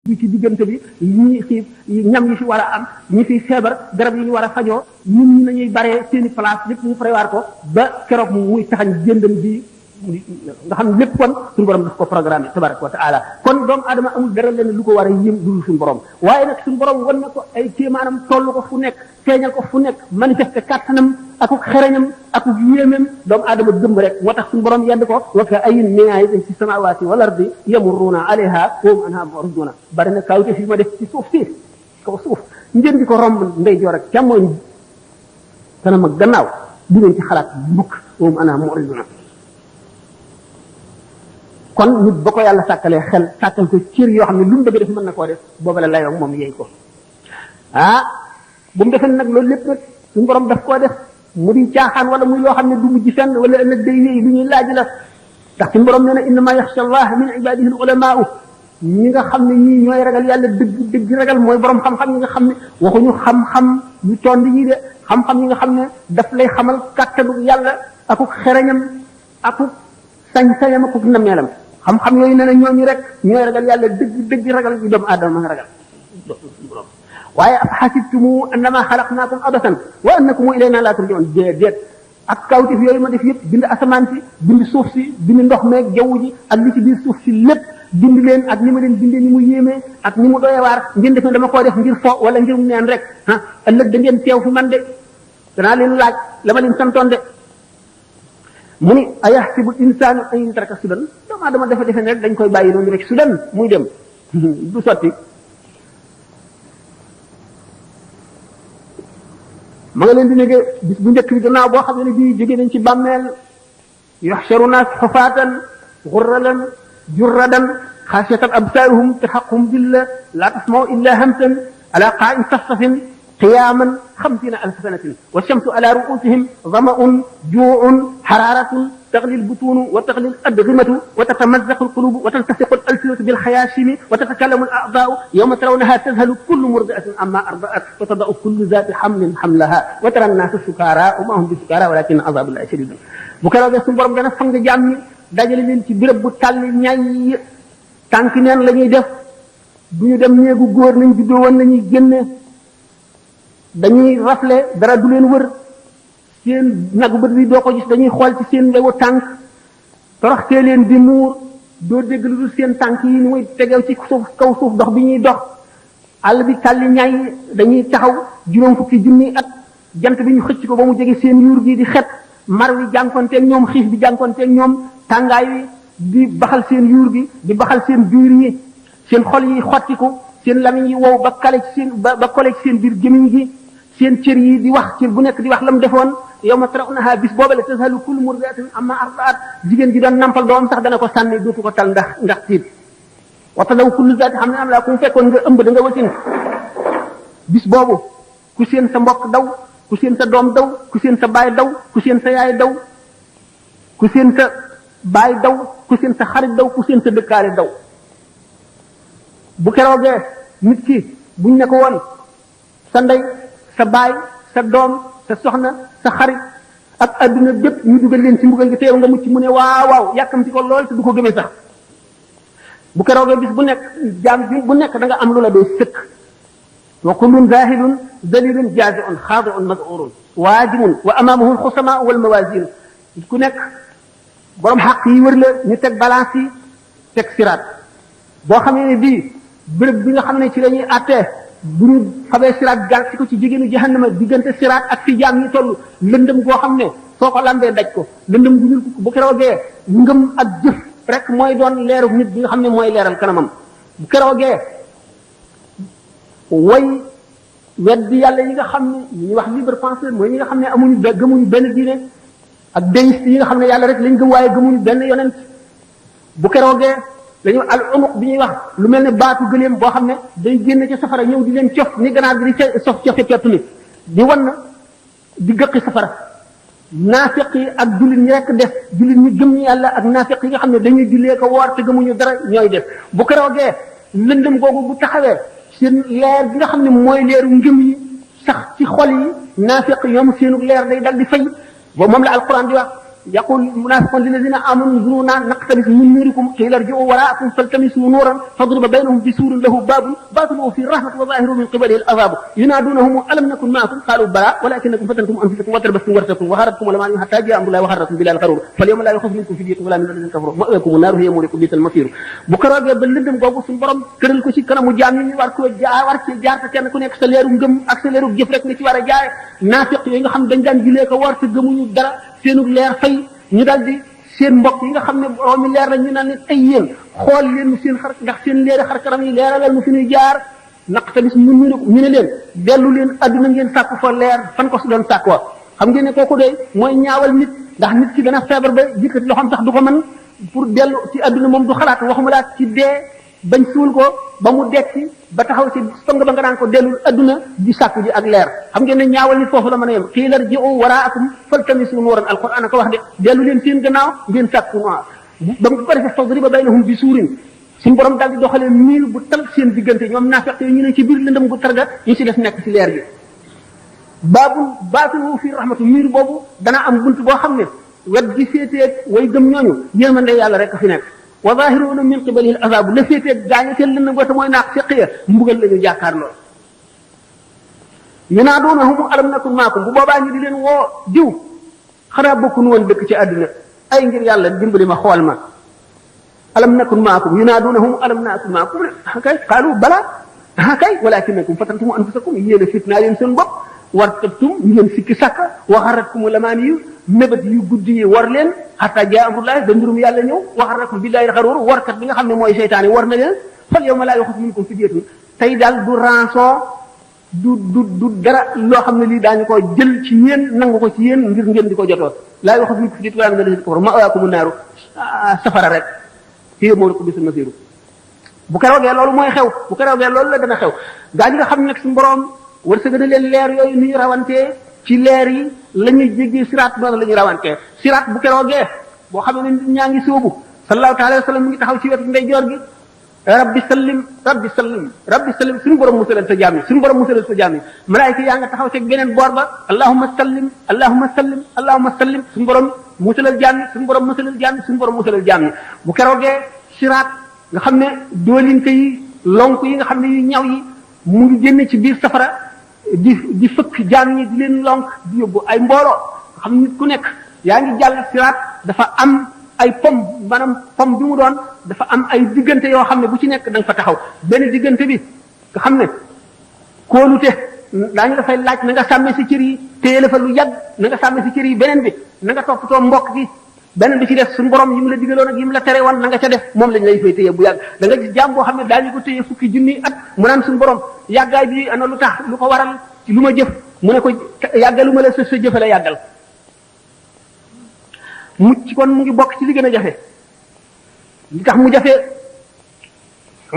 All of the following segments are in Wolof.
bi ci diggante bi ñi xiif ñam yi fi war a am ñi fi feebar garab yi ñu war a fajoo ñun ñi nañuy baree seeni place lépp ñu prévoir ko ba keroog muy taxañ jëndam bi nga xam ne lépp kon suñu borom daf ko programme tabaraka wa taala kon doomu aadama amul dara leen lu ko war a yëm dul suñu borom waaye nag suñu borom wan na ko ay kéemaanam toll ko fu nekk feeñal ko fu nekk manifesté kàttanam akuk xereñam akuk yéemam doomu aadama gëm rek moo tax suñu borom yedd ko wa ka ayyin min aayatin fi samawati wal ardi yamurruuna alayha wa hum anha mu'riduna bari na kawte fi ma def ci suuf si kaw suuf ngeen di ko romb ndeyjoor ak càmmooñ kanam ak gannaaw du ngeen ci xalaat mukk wa hum anha mu'riduna kon nit ba ko yàlla sàkkalee xel sàkkal ko cër yoo xam ne lu mu bëgg def mën na koo def booba la layoo moom yeey ko bu mu defee nag loolu lépp nag suñu borom daf koo def mu di caaxaan wala muy loo xam ne du mujj fenn wala ëllëg day wéy lu ñuy laaj la ndax suñu borom nee na innama yaxsha allah min ibadihi al ulamaau ñi nga xam ne ñii ñooy ragal yàlla dëgg dëgg ragal mooy borom xam-xam ñi nga xam ne waxuñu xam-xam yu tond yi de xam-xam yi nga xam ne daf lay xamal kàttanu yàlla akuk xereñam akuk sañ-sañam akuk nameelam xam-xam yooyu nee na ñooñu rek ñooy ragal yàlla dëgg dëgg ragal yu doomu aadama nga ragal waaye af xasibtumu annama xalaqnaakum abasan wa annakum ilayna la turjaun déedéet ak kawtif yooyu ma def yëpp bind asamaan si bind suuf si bind ndox meeg jaww ji ak li ci biir suuf si lépp bind leen ak ni ma leen bindee ni mu yéemee ak ni mu doyewaar ngeen def ne dama koo def ngir fo wala ngir mu neen rek ëllëg da ngeen teew fi man de danaa leen laaj la ma leen santoon de mu ni ayaxsibu insaanu an yutraka sudan doomu aadama dafa defe ne rek dañ koy bàyyi noonu rek sudan muy dem du sotti ma nga leen di nege bis bu njëkk bi gannaaw boo xam ne bii jóge nañ ci bàmmeel yuxsharu naas xufaatan xurralan jurradan xaasiyatan absaaruhum tarhaquhum dilla laa tasmau illa hamsan ala qaa'in safsafin قياما 50,000 سنة والشمس على رؤوسهم ظمأ جوع حرارة تغلي البطون وتغلي الأدغمة وتتمزق القلوب وتلتصق الألسنة بالخياشيم وتتكلم الأعضاء يوم ترونها تذهل كل مرضعة عما أرضعت وتضع كل ذات حمل حملها وترى الناس سكارى وما هم بسكارى ولكن عذاب الله شديد بكرة سن borom gëna fang jàmm dajale leen ci béréb bu tàll ñay tànk neen la ñuy def duñu dem néegu góor nañ juddoo woon nañuy génne dañuy rafle dara du leen wër seen nagu bët bi doo ko gis dañuy xool ci seen lewu tànk toroxtee leen di muur doo dégg lu dul seen tànk yi ni muy tegew ci suuf kaw suuf dox bi ñuy dox àll bi tàlli ñay dañuy taxaw juróom fukki junni at jant bi ñu xëcc ko ba mu jege seen yuur gi di xet mar wi jànkonteeg ñoom xiif bi jànkonteeg ñoom tàngaay wi di baxal seen yuur gi di baxal seen biir yi seen xol yi xottiku seen lamiñ yi wow ba kale ci seen ba kole ci seen biir gémmiñ gi seen cër yi di wax cër bu nekk di wax lam defoon yawma tarawnaha bis booba la tazhalu kullu murdi'atin amma arda'at jigéen ji doon nampal doom sax dana ko sànni dootu ko tal ndax tiit wa tadaw kullu zaati hamlin hamlaha ku fekkoon nga ëmb da nga wasin bis boobu ku seen sa mbokk daw ku seen sa doom daw ku seen sa baay daw ku seen sa yaay daw ku seen sa baay daw ku seen sa xarit daw ku seen sa dëkkaale daw bu keroogee nit ki buñ ne ko woon sa ndey sa baay sa doom sa soxna sa xarit ak adduna bépp ñu dugal leen ci mbugal gi teew nga mucc mu ne waaw waaw yàkkamti ko lool te du ko gëmee sax bu keroogee bis bu nekk jaam bu nekk da nga am lu la doy sëkk wa kullun zahidun dalilun jazi'un xaadi'un maz'urun waajimun wa amaamahu alxusama wal mawazin ku nekk borom xaq yi wër la ñu teg balance yi teg siraat boo xamee ne bii béréb bi nga xam ne ci la ñuy àttee bu ñu fabee siraat gàll ci ko ci jigéenu jahannama diggante siraat ak fi jaam yi toll lëndëm goo xam ne soo ko lambee daj ko lëndëm gu ñuul bu keroogee ngëm ak jëf rek mooy doon leeru nit bi nga xam ne mooy leeral kanamam bu keroogee way weddi yàlla yi nga xam ne ñuy wax libre penseur mooy ñi nga xam ne amuñu gëmuñu benn diine ak déiste yi nga xam ne yàlla rek lañ gëm waaye gëmuñu benn yonent bu keroogee lañu al umuq bi ñuy wax lu mel ne baatu gëléem boo xam ne day génn ci safara ñëw di leen cof ni ganaar gi di sof cofe pett ni di wan na di gëqi safara naafiq yi ak jullit ñi rek def jullit ñi gëm ñi yàlla ak naafiq yi nga xam ne dañuy jullee ko woor te gëmuñu dara ñooy def bu keroogee lëndëm googu bu taxawee seen leer bi nga xam ne mooy leeru ngëm yi sax ci xol yi naafiq ñoom seenu leer day dal di fay ba moom la alquran di wax يقول المنافقون للذين امنوا انظرونا نقتبس من نوركم قيل ارجعوا وراءكم فالتمسوا نورا فاضرب بينهم بسور له باب باطنه في الرحمه وظاهره من قبله العذاب ينادونهم الم نكن معكم قالوا بلى ولكنكم فتنتم انفسكم وتربصتم وارتبتم وغرتكم الاماني حتى جاء امر الله وغرتكم بالله الغرور فاليوم لا يخاف منكم فدية ولا من الذين كفروا مأواكم النار هي مولكم بئس المصير bu ko roogee ba lëndëm googu suñu borom tëral ko ci kanamu jaam yi war ko war ci jaar te kenn ku nekk sa leeru ngëm ak sa leeru jëf rek nga ci war a jaare naafiq yooyu nga xam dañ daan julee ko war te gëmuñu dara seenu leer fay ñu daal di seen mbokk yi nga xam ne boroomi leer la ñu naan leen ay yéen xool leen seen xar ndax seen leeri xar kanam yi leeralal nu fi ñuy jaar naqtabis ñu ne leen dellu leen adduna ngeen sàkku fa leer fan ko su doon sàkkoo xam ngeen ne kooku de mooy ñaawal nit ndax nit ki dana feebar ba jëkkati loxoom sax du ko mën pour dellu ci adduna moom du xalaat waxuma laa ci dee bañ suul ko ba mu dekki ba taxaw ci song ba nga naan ko dellul adduna di sàkku ji ak leer xam ngeen ne ñaawal nit foofu la mën a yem qiila irji'u waraakum faltamisu nuuran alquran ko wax de dellu leen seen gannaaw ngeen sàkku noir ba mu ko defee fadriba baynahum bi suurin suñu borom daal di doxalee miir bu tal seen diggante ñoom naafeq yi ñu ne ci biir lëndëm gu targa ñu ci def nekk ci leer gi baabul baatinu fi rahmatu miir boobu dana am bunt boo xam ne wet gi féeteeg way gëm ñooñu yërmande yàlla rek fi nekk wa zahiruuna min qibalihi al-azab la féeteeg gaañu seen lëndëm goote mooy naaq fiqiya mbugal la ñu jàkkaar lool yunaaduunahum alam nakun maakum bu boobaa ñu di leen woo diw xanaa bokkuñu woon dëkk ci àdduna ay ngir yàlla dimbali ma xool ma alam nakun maakum yunaaduunahum alam nakun maakum kay qaalu bala kay walakinakum fatantum anfusakum yéen a fitnaa leen seen bopp wartabtum ñu ngeen sikki sàkka wa gharratkum al-amaaniyyu mébét yu guddi yi war leen hatta jaa amrullahi ba mbirum yàlla ñëw wa gharrakum billahi al-gharuur warkat bi nga xam ne mooy seytaane war na leen fal yawma laa yu'xazu minkum fidyatun tey daal du rançon du dara loo xam ne lii daañu ko jël ci yéen nangu ko ci yéen ngir ngeen di ko jotoo laa yu'xazu minkum fidyatun wala min alladhiina kafaru ma'waakumu naaru safara rek hiya mawlaakum bi'sal masiir bu keroogee loolu mooy xew bu keroogee loolu la dana xew gaa ñi nga xam ne nag suñu borom wërsëg na leen leer yooyu ni ñu rawantee ci leer yi la ñuy jéggee siraat noonu la ñuy rawantee siraat bu keroogee boo xam ne nit ñaa ngi sóobu sallallahu alayhi wa sallam mu ngi taxaw ci wetu ndeyjoor gi rabbi sallim rabbi sallim rabbi sallim suñu borom musalal sa jaam yi suñu borom musalal sa jaam yi malaayika yaa nga taxaw ci beneen boor ba allahumma sallim allahumma sallim allahumma sallim suñu borom musalal jaam yi suñu borom musalal jaam yi suñu borom musalal jaam yi bu keroogee siraat nga xam ne doolinte yi lonk yi nga xam ne yu ñaw yi mu ngi génn ci biir safara di fëkk jaam ñi di leen lonk di yóbbu ay mbooloo xam nit ku nekk yaa ngi jàll siraat dafa am ay pom maanaam pom bi mu doon dafa am ay diggante yoo xam ne bu ci nekk da nga fa taxaw benn diggante bi nga xam ne kóolute daañu dafay laaj na nga sàmme si cër yi téye la fa lu yàgg na nga sàmme si cër yi beneen bi na nga toppatoo mbokk gi beneen bi ci def suñu borom yi mu la digaloon ak yi mu la tere woon na nga ca def moom lañ lay fay téye bu yàgg da nga gis jaam boo xam ne daañu ko téye fukki junni at mu naan suñu borom yàggaay bi ana lu tax lu ko waral ci lu ma jëf mu ne ko yàggalu ma la sa jëfe la yàggal mucc kon mu ngi bokk ci li gën a jafe li tax mu jafe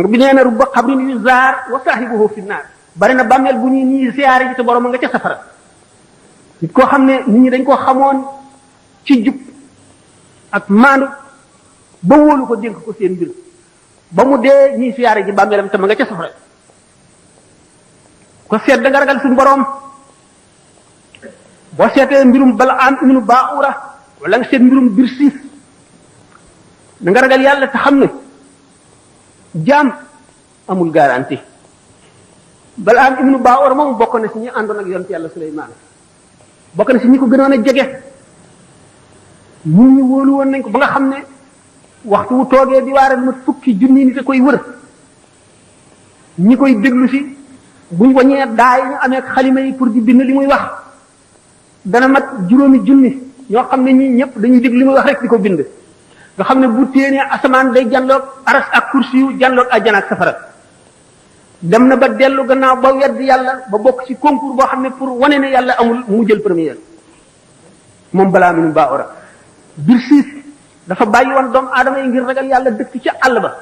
bi nee na rubba xabrin yu zaar wa saahibuhu fi naar bari na bàmmeel bu ñuy ñii siyaare ji te borom a nga ca safara nit koo xam ne nit ñi dañ koo xamoon ci jub ak maandu ba wóolu ko dénk ko seen mbir ba mu dee ñii siyaare ji bàmmeelam te ma nga ca safara ko seet da nga ragal suñu borom boo seetee mbirum bala am ibnu baura wala nga seet mbirum Birsiis da nga ragal yàlla te xam ne jaam amul garantie bala am ibnu baura moom bokk na si ñi àndoon ak yonent yàlla Suleymaan bokk na si ñi ko gënoon a jege ñi wóolu woon nañ ko ba nga xam ne waxtu wu toogee di waare lu mat fukki junni nit a koy wër ñi koy déglu si buñ wañee daay ñu amee xalima yi pour di bind li muy wax dana mat juróomi junni ñoo xam ne ñi ñëpp dañuy dégg li muy wax rek di ko bind nga xam ne bu téenee asamaan day janloog aras ak kursi yu janloog àjjana ak safara dem na ba dellu gannaaw ba wedd yàlla ba bokk ci concours boo xam ne pour wane ne yàlla amul mu jël première moom balaa minu baa ora Birsiis dafa bàyyi woon doomu aadama yi ngir ragal yàlla dëkk ca àll ba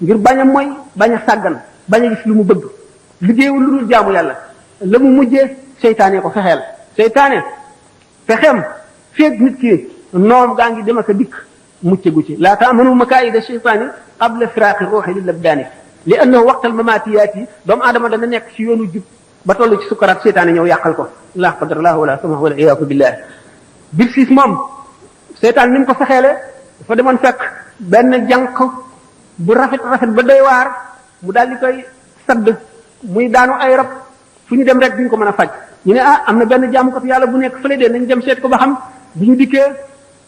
ngir bañ a mooy bañ a sàggan bañ a gis lu mu bëgg liggéeyul lu dul jaamu yàlla la mu mujjee seytaane ko fexeel seytaane fexeem feeg nit ki noom gaa ngi dem ak a dikk mucc gu ci laa taamanu makaayida seytaani qabla firaaqi ruuxi lil abdaani li annahu waqtal mamaatiyaat yi doomu aadama dana nekk ci yoonu jub ba toll ci sukkaraat seytaane ñëw yàqal ko la qadarallahu wala samahu wala iyaaku billah Birsiis moom seytaan ni mu ko fexeele dafa demoon fekk benn jànq bu rafet ba doy waar mu daal di koy sadd muy daanu ay rab fu ñu dem rek duñ ko mën a faj ñu ne am na benn jaamukat yàlla bu nekk fële de nañ dem seet ko ba xam bi ñu dikkee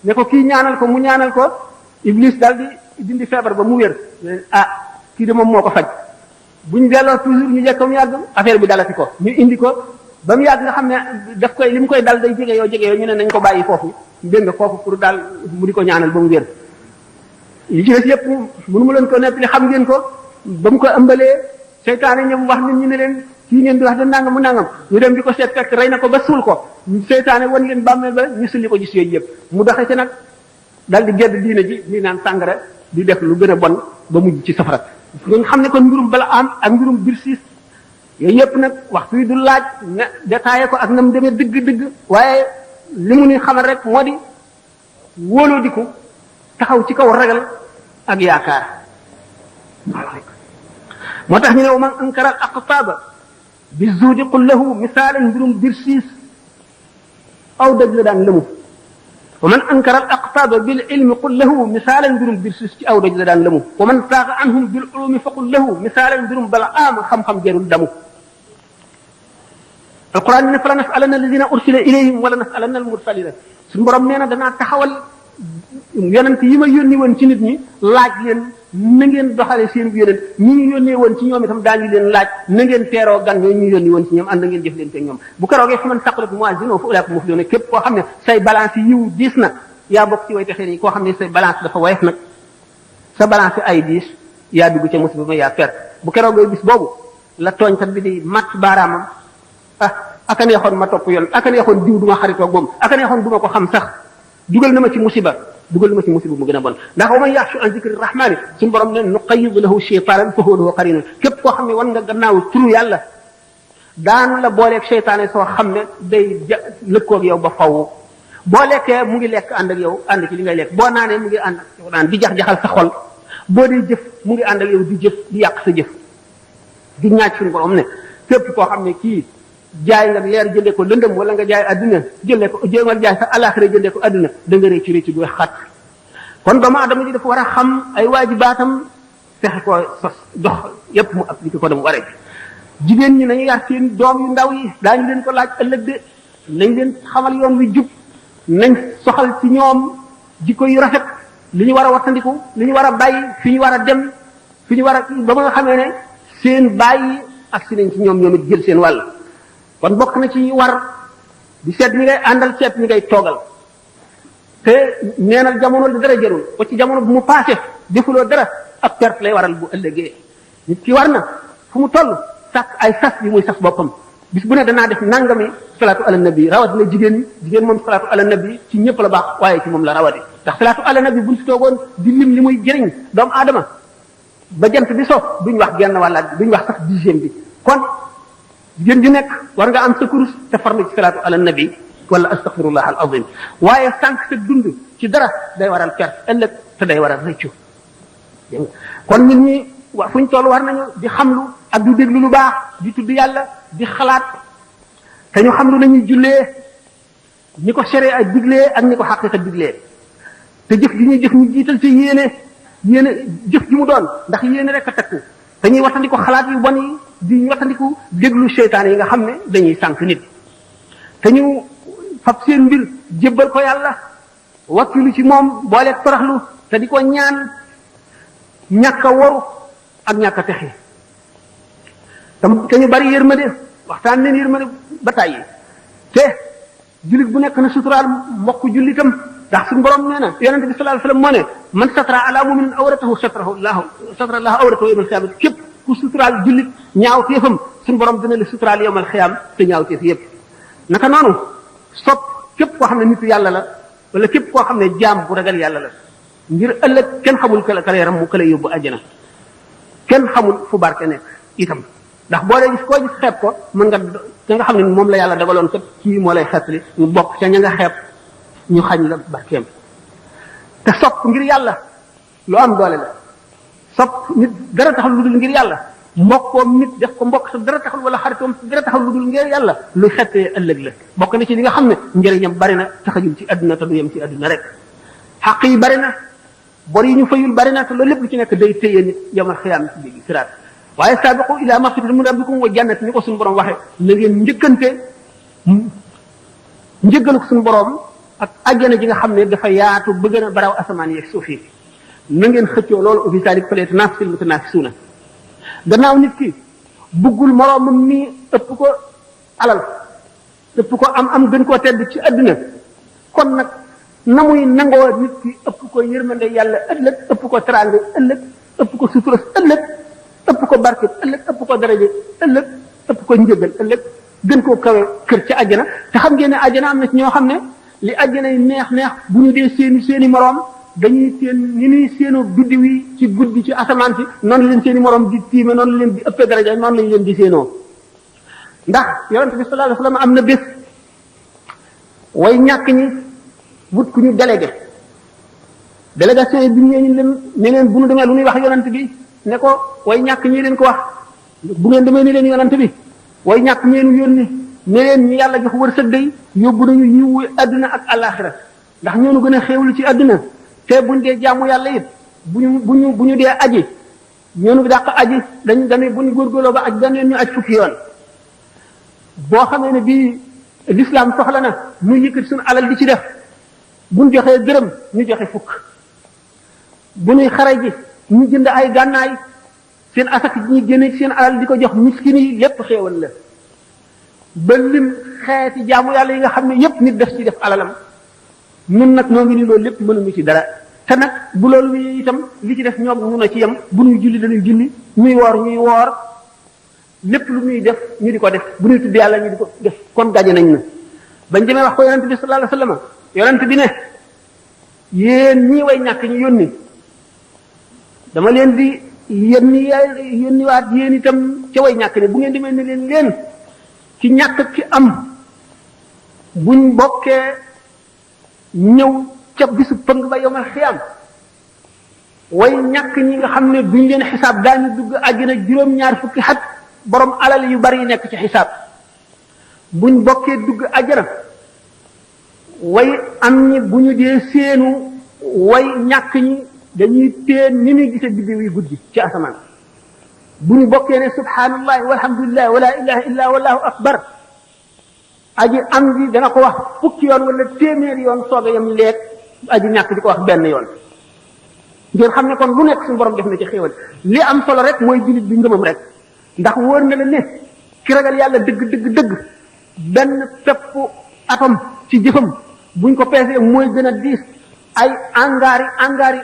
ne ko kii ñaanal ko mu ñaanal ko iblis daal di dindi feebar ba mu wér kii de moom moo ko faj buñ delloo toujours ñu jekk mu yàgg affaire bi dalati ko ñu indi ko ba mu yàgg nga xam ne daf koy li mu koy dal day jege yoo ñu ne nañ ko bàyyi foofu dégg nga foofu pour daal mu di ko ñaanal ba mu wér yi ci des yëpp mënu ma leen ko nettali xam ngeen ko ba mu ko ëmbalee seytaane ñoom wax nit ñi ne leen kii ngeen di wax de nangam mu nangam ñu dem di ko seet fekk rey na ko ba suul ko seytaane wan leen bàmmeel ba ñu sulli ko gis yooyu yëpp mu doxee ci nag dal di gedd diine ji di naan sàngara di def lu gën a bon ba mujj ci safara nga xam ne kon mbirum bala am ak mbirum birsiis yooyu yëpp nag waxtu yi du laaj na détaillé ko ak na mu demee dëgg-dëgg waaye li mu ni xamal rek moo di wóoloo di ko taxaw ci kaw ragal ak yaakaar moo tax ñu ne wa man ankara al aqtaaba bi zuudi qul lahu misaalan mbirum birsiis aw dëgg la daan lëmu wa man ankara al aqtaaba bil ilmi qul lahu misaalan mbirum birsiis ci aw dëgg la daan lëmu wa man saaqa anhum bil ulumi fa qul lahu misaalan mbirum balaam xam-xam jarul damu alquran ne fala nasalanna alladina ursila ilayhim wala nasalanna almursalina suñu borom nee na danaa taxawal yonent yi ma yónni woon ci nit ñi laaj leen na ngeen doxale seen yonent ñi ñu yónnee woon ci ñoom itam daañu leen laaj na ngeen teeroo gan ñooñu ñu yónni woon ci ñoom ànd ngeen jëf leen te ñoom bu keroogee fa man saqulat mawazinuhu fa ulaika muflihun képp koo xam ne say balance yi yiw diis na yaa bokk ci way texee nii koo xam ne say balance dafa woyof nag sa balance ay diis yaa dugg ca musiba ma yaa perte bu keroogee bis boobu la tooñkat bi di mat baaraamam aka neexoon ma topp yoon aka neexoon diw duma xaritoog moom aka neexoon duma ko xam sax dugal na ma ci musiba mu gën a bon ndax wa man yaxshu an zikri rahmani suñu borom ne nuqayyid lahu shaytanan fa huwa lahu qarin képp koo xam ne wan nga gannaaw turu yàlla daan la booleeg seytaane soo xam ne day lëkkoog yow ba faw boo lekkee mu ngi lekk ànd ak yow ànd ci li ngay lekk boo naanee mu ngi ànd ak yow naan di jax-jaxal sa xol boo dee jëf mu ngi ànd ak yow di jëf di yàq sa jëf di ñaaj suñu borom ne képp koo xam ne kii jaay nga leer jëndee ko lëndëm wala nga jaay adduna jëndee ko jéemal jaay sa alaxira jëndee ko adduna da nga réccu réccu du xat kon doomu adama ji dafa war a xam ay waajibaatam fexe ko sos dox yépp mu appliqué ko dama waree jigéen ñi nañu yar seen doom yu ndaw yi daañu leen ko laaj ëllëg de nañ leen xamal yoon wi jub nañ soxal ci ñoom jikko yu rafet li ñu war a wattandiku li ñu war a bàyyi fi ñu war a dem fi ñu war a ba nga xamee ne seen bàyyi ak si nañ ci ñoom ñoom it jël seen wàll kon bokk na ci war di seet ñi ngay àndal seet ñi ngay toogal te neenal jamono di dara jarul ba ci jamono bu mu passé defuloo dara ak perte lay waral bu ëllëgee nit ki war na fu mu toll sàkk ay sas yi muy sas boppam bis bu ne danaa def nangami salaatu ala nabi rawat na jigéen moom salaatu ala nabi ci ñëpp la baax waaye ci moom la rawati ndax salaatu ala nabi buñ si toogoon di lim li muy jëriñ doomu aadama ba jant bi so duñ wax genn wàllaat duñ wax sax 10e bi kon jigéen di nekk war nga am sa kurus te farlu ci salaatu ala nabi wala astaghfirullah al azim waaye sànq sa dund ci dara day waral perte ëllëg te day waral rëccu kon nit ñi wa fuñ toll war nañu di xamlu ak di déglu lu baax di tudd yàlla di xalaat te ñu xamlu nañuy jullee ñi ko séré ay diglee ak ñi ko xaqiqa diglee te jëf gi ñuy jëf ñu jiital ci yéene jëf gi mu doon ndax yéene rek a takku te ñuy wattandiku xalaat yu bon yi di wattandiku déglu seytaan yi nga xam ne dañuy sànq nit te ñu fab seen mbir jébbal ko yàlla wakkilu ci moom booleeg toroxlu te di ko ñaan ñàkk a waru ak ñàkk a texe te ñu bari yërmande waxtaan leen yërmande ba tàyyi te jullit bu nekk na suturaal mbokk jullitam ndax suñu borom nee na yonente bi sallallahu alayhi wasallam moo ne man satara ala muminin awratahu satara allahu awratahu yawmal qiyaamati képp ku suturaal jullit ñaaw teefam suñu borom dina la suturaal yawmal qiyaam te ñaaw teef yépp naka noonu sopp képp koo xam ne nitu yàlla la wala képp koo xam ne jaam bu ragal yàlla la ngir ëllëg kenn xamul kala yaram mu kala yóbbu àjjana kenn xamul fu barke nekk itam ndax boo dee gis koo gis xeeb ko mën nga ka nga xam ne moom la yàlla dagaloon kat kii moo lay xeetli ñu bokk ca ña nga xeeb ñu xañ la barkeem te sopp ngir yàlla lu am doole la sopp nit dara taxul lu dul ngir yàlla mbokkoom nit def ko mbokk sa dara taxul wala xaritoom dara taxul lu dul ngir yàlla lu xettee ëllëg la bokk na ci li nga xam ne njëriñam bari na taxajul ci àdduna te du yem ci àdduna rek xaq yi bari na bor yi ñu fayul bari na te loolu lépp lu ci nekk day téye nit yamal xiyaam ci biir siraat waaye saabiqu ila maxfiratin min rabbikum wa jannatin ni ko suñu borom waxee na ngeen njëkkante njëggalu ko suñu borom ak àjjana ji nga xam ne dafa yaatu ba gën a baraw asamaan yeeg suuf yi na ngeen xëccoo loolu ofisalik fale tanaafisil mutanaafisuuna gannaaw nit ki buggul moroomam mi ëpp ko alal ëpp ko am gën koo tedd ci àdduna kon nag na muy nangoo nit ki ëpp ko yërmande yàlla ëllëg ëpp ko teraanga ëllëg ëpp ko sutura ëllëg ëpp ko barke ëllëg ëpp ko daraje ëllëg ëpp ko njëgal ëllëg gën koo kawe kër ci àjjana te xam ngeen ne àjjana am na ci ñoo xam ne li àjjana yi neex bu ñu dee seeni moroom dañuy seen ni ñuy séenoo biddiw yi ci guddi ci asamaan si noonu leen seeni moroom di tiime noonu leen di ëppee daraja noonu lañ leen di séenoo ndax yonente bi sallallahu alayhi wasallam am na bés way ñàkk ñi wut ku ñu délégation yi bi ñu leen bu ñu demee lu ñuy wax yonent bi ne ko way ñàkk ñi leen ko wax bu ngeen demee ni leen yonent bi way ñàkk ñeenu yónni ne leen ñu yàlla jox wërsëg day yóbbu nañu yiwu àdduna ak àllaaxira ndax ñoonu gën a xéewlu ci àdduna te buñ dee jaamu yàlla it bu ñu dee aji ñoonu bi dàq aji dañuy bu ñu góorgóorloo ba aj dañ leen ñu aj fukki yoon boo xamee ne bii l'islam soxla na ñu yëkkati suñu alal di ci def buñ joxee dërëm ñu joxe fukk bu ñuy xare ji ñu jënd ay gànnaay seen asak ji ñu génne ci seen alal di ko jox miskin yi lépp xéewal la ba lim xeeti jaamu yàlla yi nga xam ne yépp nit def ci def alalam ñun nag ñoo ngi ni loolu lépp mënuñu ci dara te nag bu loolu itam li ci def ñoom mun a ci yem bu ñuy julli dañuy julli ñuy woor lépp lu muy def ñu di ko def bu ñuy tudd yàlla ñu di ko def kon gaje nañ na bañ demee wax ko yonent bi sallallahu alayhi wasallam yonent bi ne yéen ñii way ñàkk ñu yónni dama leen di yónni waat yéen itam ca way ñàkk ne bu ngeen demee ne leen ci ñàkk ki am buñ bokkee ñëw ca bisu pëng ba yomal xiyam way ñàkk ñi nga xam ne duñ leen xisaab daañu dugg àjjana juróom-ñaar fukki xat borom alal yu bari yi nekk ci xisaab buñ bokkee dugg àjjana way am ñi bu ñu dee seenu way ñàkk ñi dañuy teen ni muy gisee biddiw yi guddi ci asamaan bu ñu bokkee ne subhanallahi walhamdulillahi wala ilaha illa wallahu akbar aji am ji dana ko wax fukki yoon wala téeméeri yoon sooga yam leeg aji ñàkk di ko wax benn yoon ngeen xam ne kon lu nekk suñu borom def na ci xéewal li am solo rek mooy jullit bi ngëmam rek ndax wóor na la ne ki ragal yàlla dëgg benn pepp atom ci jëfam buñ ko peesee mooy gën a diis ay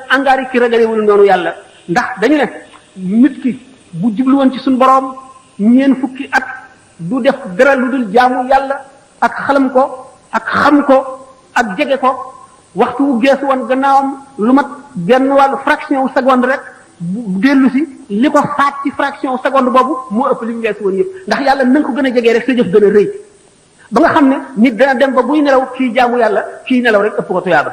angaari ki ragalewul noonu yàlla ndax dañu ne nit ki bu jublu woon ci suñu borom ñeen fukki at du def dara lu dul jaamu yàlla ak xalam ko ak xam ko ak jege ko waxtu wu geesu woon gannaawam lu mat benn wàllu fraction seconde rek bu dellu si li ko faat ci fraction seconde boobu moo ëpp li mu geesu woon yëpp ndax yàlla na nga ko gën a jegee rek sa jëf gën a rëy ba nga xam ne nit dana dem ba buy nelaw kii jaamu yàlla kii nelaw rek ëpp ko tuyaaba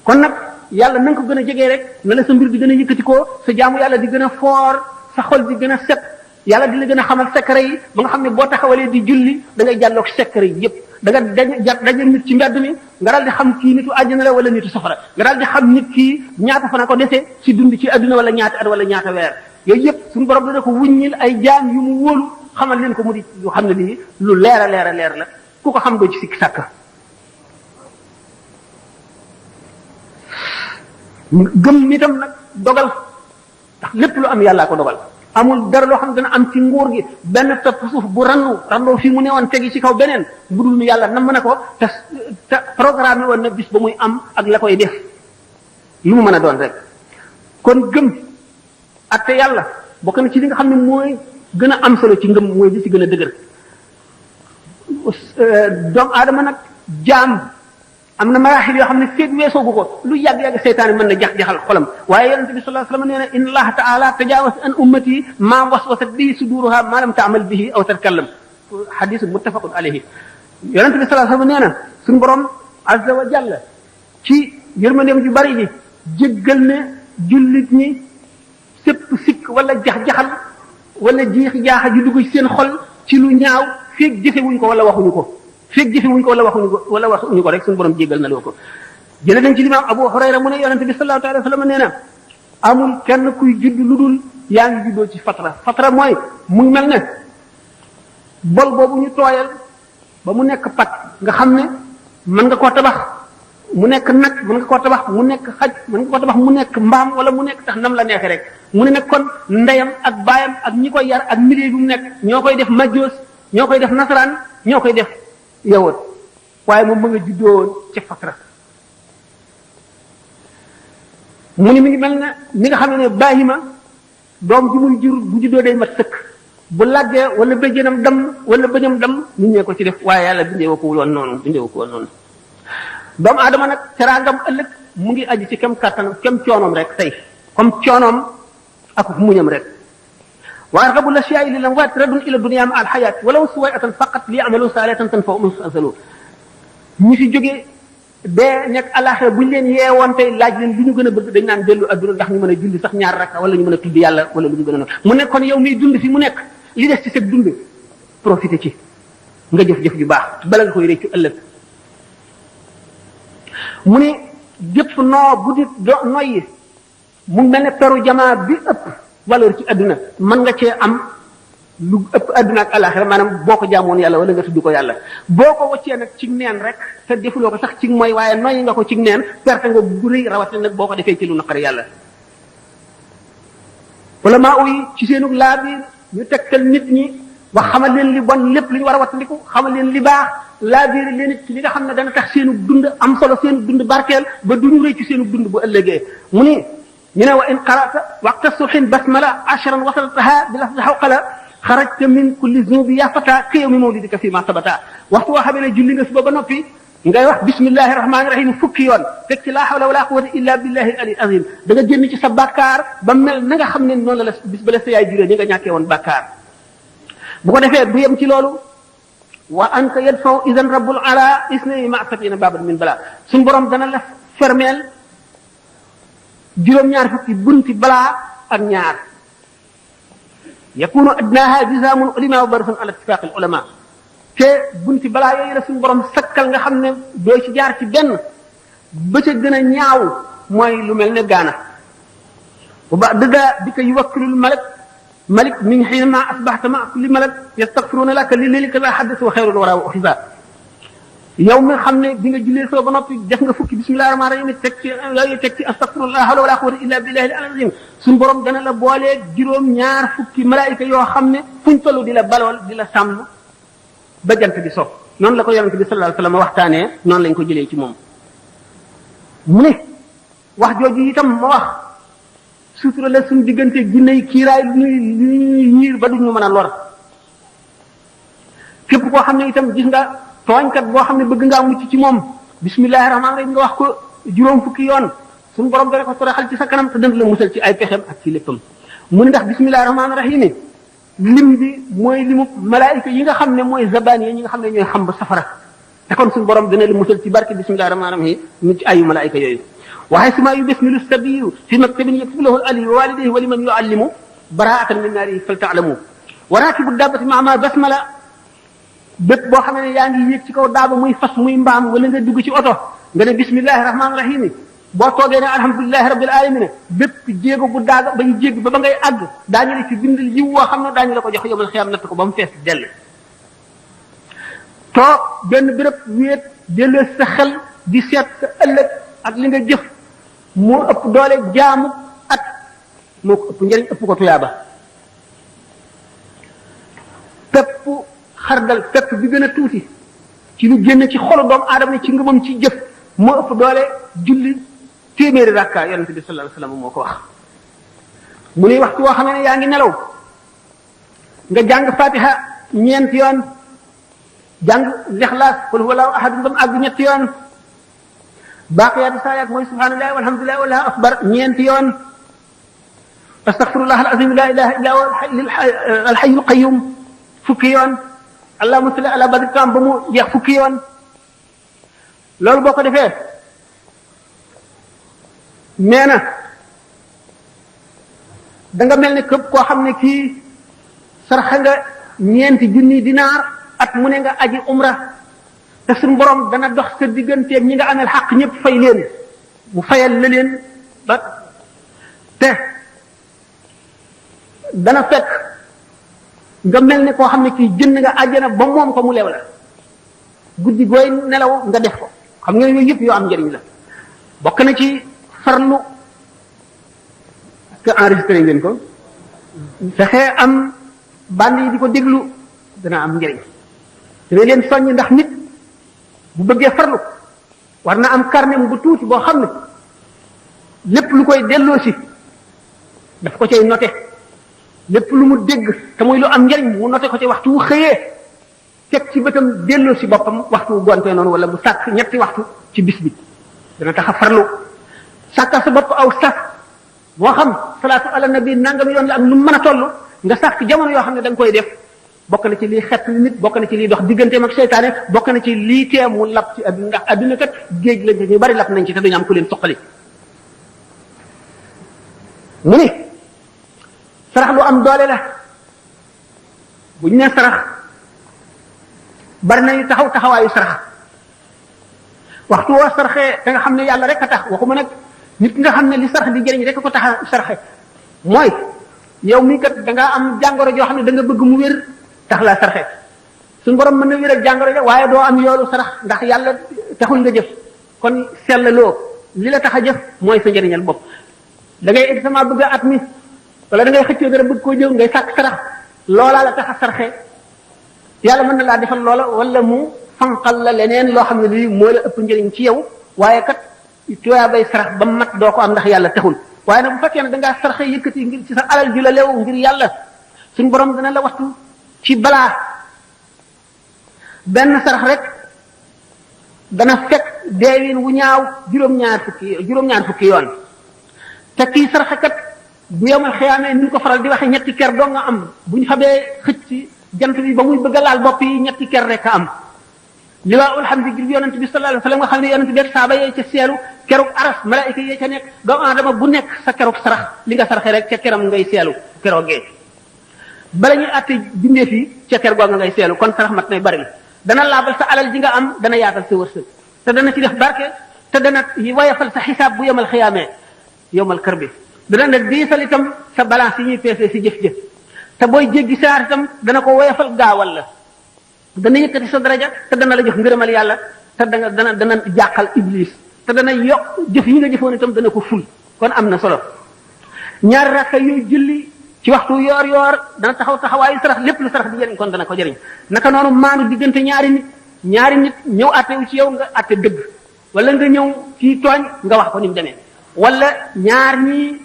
kon nag yàlla na nga ko gën a jegee rek na la sa mbir di gën a yëkkati ko sa jaamu yàlla di gën a foor sa xol di gën a set yàlla di la gën a xamal secret yi ba nga xam ne boo taxawalee di julli da ngay jàlloog secret yi yëpp da nga daje nit ci mbedd mi nga daal di xam kii nitu àjjana la wala nitu safara nga daal di xam nit kii ñaata fan ko desee ci dund ci adduna wala ñaata at wala ñaata weer yooyu yëpp suñu borom dana ko wuññil ay jaam yu mu wóolu xamal leen ko mu di lu xam ne lii lu leer la ku ko xam doo ci sikki sàkk gëm nitam nag dogal ndax lépp lu am yàllaa ko dogal amul dara loo xam ne dana am ci nguur gi benn pepp suuf bu randoo fii mu newoon tegi ci kaw beneen bu dul nu yàlla nam na ko te programme woon na bis ba muy am ak la koy def lu mu mën a doon rek kon gëm atte yàlla bokk na ci li nga xam ne mooy gën a am solo ci ngëm mooy li ci gën a dëgër doomu aadama nag jaam am na maraaxil yoo xam ne feeg weesoogu ko lu yàgg-yàgg seytaane mën na jax-jaxal xolam waaye yonente bi sallallahu alayhi wasallam nee na inna allaha taala tajaawaz an ummati ma waswasat bihi suduruha ma lam taamal bihi aw tatkallam xadisu muttafaqun alayhi yonente bi sallallahu alayhi wasallam nee na suñu borom azza wa jalla ci yërmandeem ju bari ji jéggal ne jullit ñi sépp sikk wala jax-jaxal wala jiixi jaaxa ju dugg ci seen xol ci lu ñaaw feeg jëfewuñ ko wala waxuñu ko feeg jëfewuñ ko wala waxuñu ko rek suñu borom jéggal na loo ko jële nañ ci limaam Abu Hurayra mu ne yonente bi sallallahu alayhi wa sallam nee na amul kenn kuy judd lu dul yaa ngi juddoo ci fatra mooy mu mel ne bol boobu ñu tooyal ba mu nekk pat nga xam ne mën nga koo tabax mu nekk nag mën nga koo tabax mu nekk xaj mën nga koo tabax mu nekk mbaam wala mu nekk tax nam la neexee rek mu ne nag kon ndeyam ak baayam ak ñi koy yar ak milieu bi mu nekk ñoo koy def majjoos ñoo koy def nasaraan ñoo koy def yawut waaye moom ma nga juddoo ca fatra mu ni mi ngi mel ne mi nga xam ne baahima doom ji muy jur bu juddoo day mat sëkk bu laggee wala bëjjënam dam wala bëñam dam nit ñee ko ci def waaye yàlla bindee ko woon noonu doomu aadama nag teraangam ëllëg mu ngi aji ci kem kàttanam kem coonoom rek tey comme coonoom ak muñam rek wa argabu lasyaai lil amwaat radun ila dunya ma al hayat walaw suwayatan faqat li amalu salihatan tanfa'u musasalu ñi fi jógee dee nekk alaxira buñ leen yeewoon tey laaj leen lu ñu gën a bëgg dañ naan dellu adduna ndax ñu mën a julli sax ñaar rakka wala ñu mën a tudd yàlla wala lu ñu gën a noonu mu ne kon yow miy dund fi mu nekk li des ci sa dund profité ci nga jëf-jëf ju baax bala nga koy réccu ëllëg mu ne jëpp noo bu di noyyi mu mel ne peru jamaa bi ëpp valeur ci adduna mën nga cee am lu ëpp adduna ak alaxira maanaam boo ko jaamoon yàlla wala nga tudd ko yàlla boo ko waccee nag ci neen rek te defuloo ko sax ci mooy waaye noyyi nga ko ci neen perte nga bu rëy rawatina nag boo ko defee ci lu naqari yàlla wala maa uyi ci seenu laa bi ñu tegtal nit ñi wax xamal leen li bon lépp li ñu war a wattandiku xamal leen li baax laa biir leen ci li nga xam ne dana tax seenu dund am solo seenu dund barkeel ba duñu rëy ci seenu dund bu ëllëgee mu ni ñu ne wa in qara'ta waqta subhin basmala ashran wasaltaha bi lafzi hawqala xarajta min kulli zunubi ya fata ka yawmi mawlidika fi ma sabata waxtu woo xamee ne julli nga suba ba noppi ngay wax bismillahi rahmaani rahim fukki yoon teg ci laa hawla wala quwwata illa billahi al-ali azim da nga génn ci sa bàkkaar ba mel na nga xam ne noonu la bis ba la sa yaay juree ñi nga ñàkkee woon bàkkaar bu ko defee du yem ci loolu wa anta yadfaw idan rabbul ala isnay ma sabina baban min bala suñ borom dana la fermeel juróom-ñaar fukki bunti balaa ak ñaar yakunu adnaha jizaamun ulama wa barfun ala ittifaq al ulama te bunti balaa yooyu la suñu borom sakkal nga xam ne doo ci jaar ci benn ba ca gën a ñaaw mooy lu mel ne gaana wa ba'da bika yuwakkilul malik min xiinama asbaxta ma kulli malak yastaghfiruna laka li lilika la haddith wa xayrul wara wa xisaab yow mi xam ne bi nga jullee soo ba noppi def nga fukki bismillahi rahmaani rahim teg ci yooyu teg ci astaghfirullah hawla wala quwwata illa billahi al-azim suñu borom dana la boolee juróom-ñaar fukki malaayika yoo xam ne fuñ toll di la balool di la sàmm ba jant bi so noonu la ko yonente bi sallallahu alayhi wasallam waxtaanee noonu lañ ko jëlee ci moom mu ne wax jooju itam ma wax sutura la suñu diggante jinne yi kiiraay lu ñuy ñiir ba duñu mën a lor képp koo xam ne itam gis nga tooñkat boo xam ne bëgg ngaa mucc ci moom bismillahi rahmaani rahim nga wax ko juróom fukki yoon suñu borom dana ko toroxal ci sa kanam te dana la musal ci ay pexem ak ci léppam mu ne ndax bismillahi rahmaani rahim lim bi mooy limu malaayika yi nga xam ne mooy zabaan yi ñi nga xam ne ñooy xam ba safara te kon suñu borom dana la musal ci barke bismillahi rahmaani rahim ñu ci ayu malaayika yooyu waxee suma yu bismilu sabiyu fi maktabin yaktubu lahu ali wa walidayhi wa liman yuallimu baraatan min naari fal taalamu wa raakibu dabbati maama basmala bépp boo xam ne yaa ngi yéeg ci kaw daaba muy fas muy mbaam wala nga dugg ci oto nga ne bismillahi rahmaani rahim boo toogee ne alhamdulilahi rabbil alamin bépp jéego bu daaga bañ jégg ba ngay àgg daañu la ci bindal yiw woo xam ne daañu la ko jox yomal xiyam natt ko ba mu fees dell toog benn béréb wéet delloo sa xel di seet sa ëllëg ak li nga jëf moo ëpp doole jaamu at moo ko ëpp njëriñ ëpp ko tuyaaba pepp xardal pepp bi gën a tuuti ci lu génn ci xolu doomu aadama ci ngëmam ci jëf moo ëpp doole julli téeméeri rakka yonent bi sallallahu alayhi wasallam moo ko wax mu ne waxtu woo xam ne yaa ngi nelaw nga jàng fatiha ñeenti yoon jàng lixlaas qul huwallahu ahad ba mu àgg ñetti yoon baaqiyaatu saayaat mooy subhanallahi walhamdulillahi wallahu akbar ñeenti yoon astaghfirullah alazim la ilaha illa huwa alhayyul qayyum fukki yoon allahumma salli ala badri tam ba mu jeex fukki yoon loolu boo ko defee nee na da nga mel ne képp koo xam ne kii sarxa nga ñeenti junni dinaar at mu ne nga aji umra te suñu borom dana dox sa digganteeg ñi nga amel xaq ñëpp fay leen mu fayal la leen ba te dana fekk nga mel ne koo xam ne kii jënd nga àjjana ba moom ko mu lew la guddi gooy nelaw nga def ko xam nga yooyu yëpp yoo am njëriñ la bokk na ci farlu que enregistré ngeen ko fexe am band yi di ko déglu dana am njëriñ dana leen soññ ndax nit bu bëggee farlu war na am carnet bu tuuti boo xam ne lépp lu koy delloo si daf ko cay noté lépp lu mu dégg te muy lu am njëriñ mu noté ko ci waxtu wu xëyee teg ci bëtam delloo si boppam waxtu wu gontee noonu wala mu sàkk ñetti waxtu ci bis bi dana tax a farlu sàkkal sa bopp aw sax moo xam salaatu ala nabi nangami yoon la ak lu mën a toll nga sàkk jamono yoo xam ne da nga koy def bokk na ci lii xett nit bokk na ci lii dox digganteem ak seytaane bokk na ci lii tee mu lab ci adduna ndax adduna kat géej la ñu bari lab nañ ci te duñu am ku leen suqali mu ni sarax lu am doole la bu ñu nee sarax bari nañu taxaw taxawaayu sarax waxtu woo saraxee da nga xam ne yàlla rek a tax waxuma nag nit nga xam ne li sarax di jëriñ rek ko tax a saraxe mooy yow mii kat da ngaa am jàngoro joo xam ne da nga bëgg mu wér tax laa saraxe suñu borom mën na wéral jàngoro ja waaye doo am yoolu sarax ndax yàlla taxul nga jëf kon sellaloo li la tax a jëf mooy sa njëriñal bopp da ngay examen bëgg a at mi wala da ngay xëccoo dara bëgg koo jëw ngay sàkk sarax loolaa la tax a saraxe yàlla mën na laa defal loola wala mu fanqal la leneen loo xam ne lii mooy la ëpp njëriñ ci yow waaye kat tuyaa bay sarax ba mat doo ko am ndax yàlla taxul waaye nag bu fekkee ne da ngaa saraxe yëkkati ngir ci sa alal ji la leew ngir yàlla suñ borom dana la waxtu ci balaa benn sarax rek dana fekk deewin wu ñaaw juróom-ñaar fukki yoon te kii saraxe kat bu yomal xiyaamee ni ñu ko faral di waxe ñetti ker doo nga am bu ñu xamee xëcc ci jant bi ba muy bëgg a laal bopp yi ñetti ker rek a am liwaa'ul hamdi ngir yonent bi sallallahu alayhi wasallam nga xam ne yonent bi ak saaba yee ca seelu kerug aras malaayika yee ca nekk doomu aadama bu nekk sa kerug sarax li nga saraxe rek ca keram ngay seelu keroogee bala ñuy àtte bindee fii ca ker googa ngay seelu kon sarax mat nay bari la dana laabal sa alal ji nga am dana yaatal sa wërsëg te dana ci def barke te dana wayafal sa xisaab bu yomal xiyaamee yomal kër bi dana ne diisal itam sa balance yi ñuy peesee si jëf-jëf te booy jéggi saar itam dana ko woyofal gaawal la dana yëkkati sa daraja te dana la jox ngërëmal yàlla te dana jàqal iblis te dana yokk jëf yi nga jëfoon itam dana ko ful kon am na solo ñaari rakka yooyu julli ci waxtu yoor yoor dana taxaw taxawaayu sarax lépp lu sarax di jëriñ kon dana ko jëriñ naka noonu maanu diggante ñaari nit ñëw àtte wu ci yow nga àtte dëgg wala nga ñëw ci tooñ nga wax ko ni mu demee wala ñaar ñi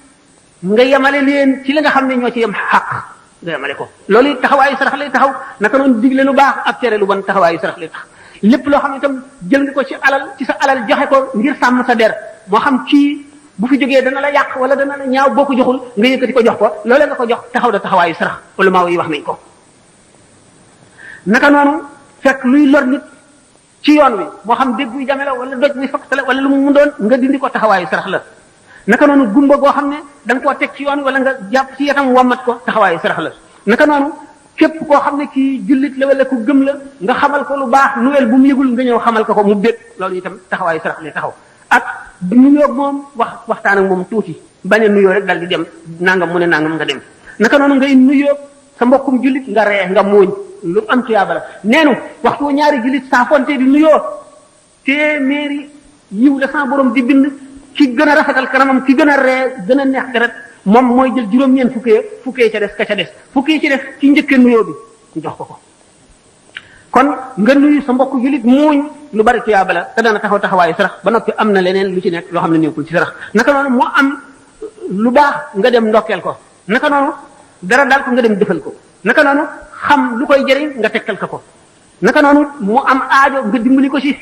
nga yemale leen ci la nga xam ne ñoo ci yem xaq nga yemale ko loolu taxawaayu sarax lay taxaw naka noonu digle lu baax ak tere lu bon taxawaayu sarax lay tax lépp loo xam ne itam jël nga ko ci sa alal joxe ko ngir sàmm sa der moo xam kii bu fi jógee dana la yàq wala dana la ñaaw boo ko joxul nga yëkkati ko jox ko loolee nga ko jox taxaw da taxawaayu sarax ulama yi wax nañ ko naka noonu fekk luy lor nit ci yoon wi moo xam dégg buy jame la wala doj buy fakkatale wala lu mu doon nga dindi ko taxawaayu sarax la naka noonu gumba goo xam ne da nga koo teg ci yoon wi wala nga jàpp ci yatam wammat ko taxawaayu sarax la naka noonu képp koo xam ne kii jullit la wala ku gëm la nga xamal ko lu baax nuwel bu mu yëgul nga ñëw xamal ko mu bég loolu itam taxawaayu sarax lay taxaw ak nuyoo moom waxtaan ak moom tuuti bañ a nuyoo rek dal di dem nangam mu ne nangam nga dem naka noonu ngay nuyoo sa mbokkum jullit nga ree nga muuñ lu am tuyaaba la neenu waxtu ñaari jullit saa fonte di nuyoo téeméeri yiw la sa borom di bind ki gën a rafetal kanamam ki gën a ree gën a neex deret moom mooy jël juróom-ñeent fukkee ca des ka ca des fukkee ci des ci njëkkee nuyoo bi ñu jox ko kon nga nuyu sa mbokk julit muuñ lu bari tuyaaba la te dana taxaw taxawaayu sarax ba noppi am na leneen lu ci nekk loo xam ne nekkul ci sarax naka noonu moo am lu baax nga dem ndokkeel ko naka noonu dara daal ko nga dem defal ko naka noonu xam lu koy jëriñ nga tegtal ko naka noonu mu am aajo nga dimbali ko ci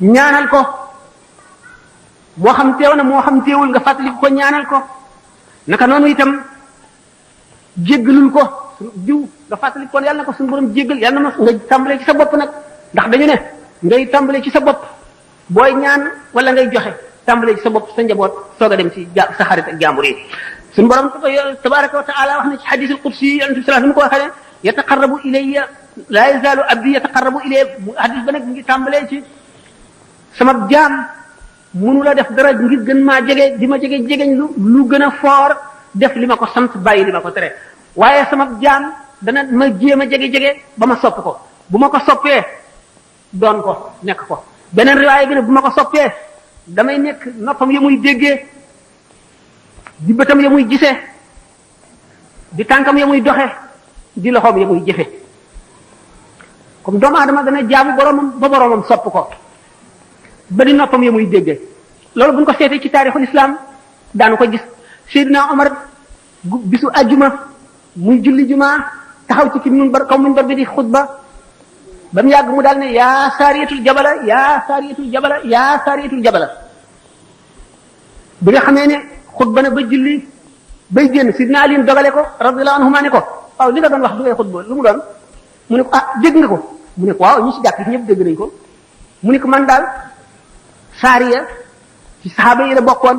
ñaanal ko moo xam teew na moo xam teewul nga fàttali ko ñaanal ko naka noonu itam jéggalul ko jiw nga fàttali ko yàlla na ko suñu borom jéggal yàlla na ma nga tàmbalee ci sa bopp nag ndax dañu ne ngay tàmbalee ci sa bopp booy ñaan wala ngay joxe tàmbalee ci sa bopp sa njaboot soog a dem ci sa xarit ak jaambur yi suñu borom tabaraka wa taala wax na ci xadisul qudsi yonent bi sallallahu alayhi wasallam ko waxee ne yataqarrabu ilayya laa yazaalu abdi yataqarrabu ilayya hadis ba nag mu ngi tàmbalee ci sama jaam mënu la def dara ngir gën maa jege di ma jege jegeñ lu gën a foor def li ma ko sant bàyyi li ma ko tere waaye sama jaam dana ma jéem a jege ba ma sopp ko bu ma ko soppee doon ko nekk ko beneen riwaaya bi ne bu ma ko soppee damay nekk noppam ya muy déggee di bëtam ya muy gisee di tànkam ya muy doxe di loxoom ya muy jëfe comme doomu aadama dana jaamu boromam ba boromam sopp ko ba di noppam ya muy déggee loolu bu ñu ko seetee ci taarixul islam daanu ko gis Seydina Omar bisu ajjuma muy julli juma taxaw ci minbar bi di xutba ba mu yàgg mu daal ne yaa saariyatul jabala yaa saariyatul jabala yaa saariyatul jabala bi nga xamee ne xutba na ba julli bay génn Sidna Ali dogale ko radiyallahu anhuma ne ko waaw li nga doon wax du ngay xutba lu mu doon mu ne ko ah dégg nga ko mu ne ko waaw ñi ci jàkk ñëpp dégg nañ ko mu ne ko man daal saariya ci saxaaba yi la bokkoon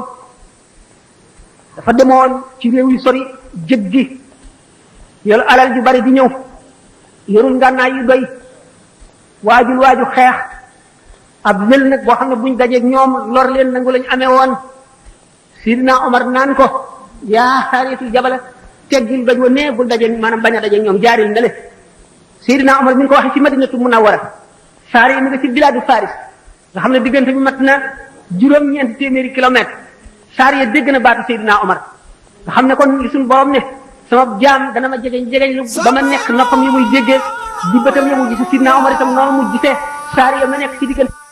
dafa demoon ci réew yu sori jëg gi yoru alal ju bari di ñëw yorul ngànnaay yu doy waaju xeex ab lël nag boo xam ne buñ dajeeg ñoom lor leen nangu lañu amee woon Sidina Omar naan ko yaa saariyatul jabala teggil doj wa nee bul dajeeg maanaam bañ a dajeeg ñoom jaaril na le Sidina Omar mi ngi ko waxee ci Madinatu Munawwara saariya mi nga ci bilaadu Faris nga xam ne diggante bi mat na juróom-ñeenti téeméeri kilomètre saariya dégg na baatu Sidina Omar nga xam ne kon li suñu borom ne sama jaam dana ma jegeñ lu ba ma nekk noppam yi muy déggee di bëtam ya mu gis Sidina Omar itam noonu mu gisee saariya ma nekk ci diggante